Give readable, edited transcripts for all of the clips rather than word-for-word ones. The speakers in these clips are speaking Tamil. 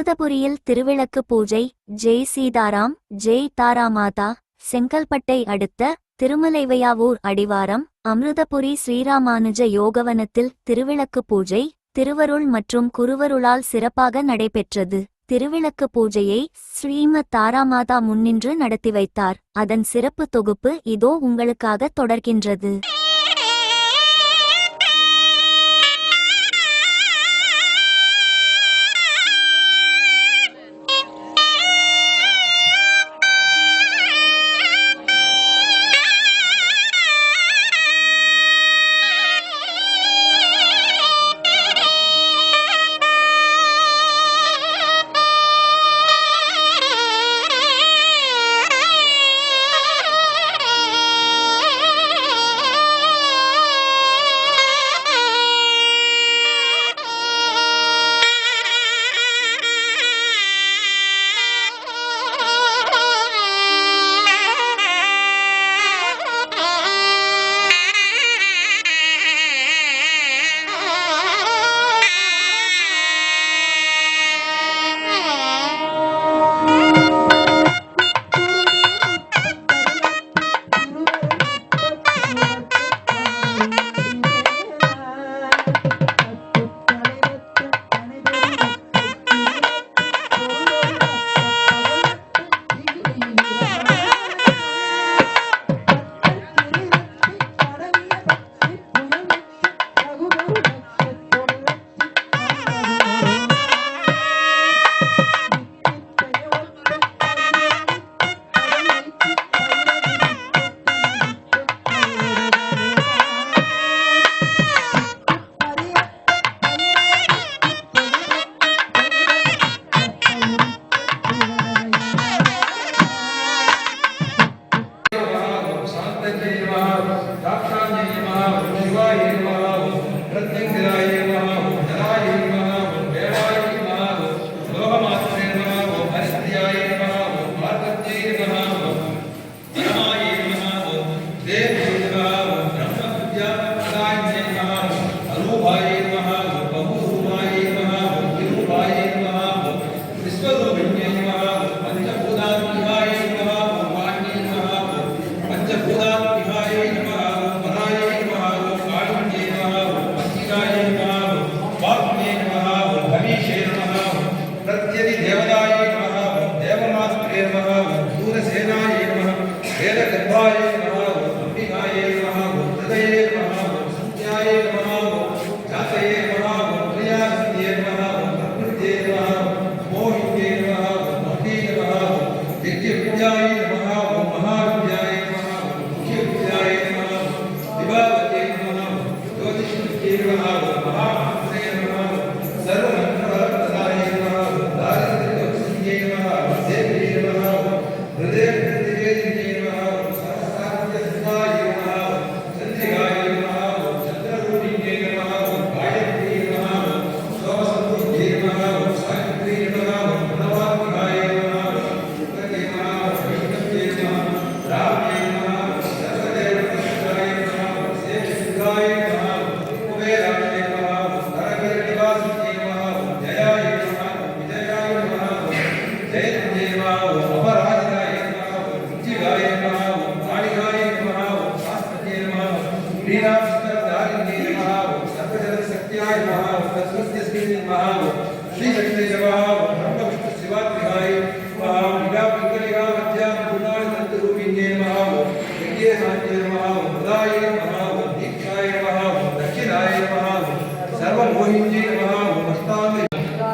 அமிர்தபுரியில் திருவிளக்கு பூஜை. ஜெய் சீதாராம், ஜெய் தாராமாதா. செங்கல்பட்டை அடுத்த திருமலைவையாவூர் அடிவாரம் அமிர்தபுரி ஸ்ரீராமானுஜ யோகவனத்தில் திருவிளக்கு பூஜை திருவருள் மற்றும் குருவருளால் சிறப்பாக நடைபெற்றது. திருவிளக்கு பூஜையை ஸ்ரீமத் தாராமாதா முன்னின்று நடத்தி வைத்தார். அதன் சிறப்பு தொகுப்பு இதோ உங்களுக்காக தொடர்கின்றது.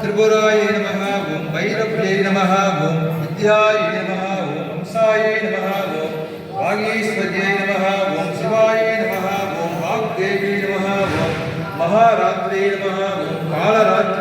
त्रिपुराय नमः, ओं भैरव्यै नमः, ओं विद्याय नमः, ओं हंसाय नमः, ओं वागीश्वर्यै नमः, ओं शिवाय नमः, ओं वाग्देवी नमः, ओं महारात्रे नमः, ओं कालरात्रे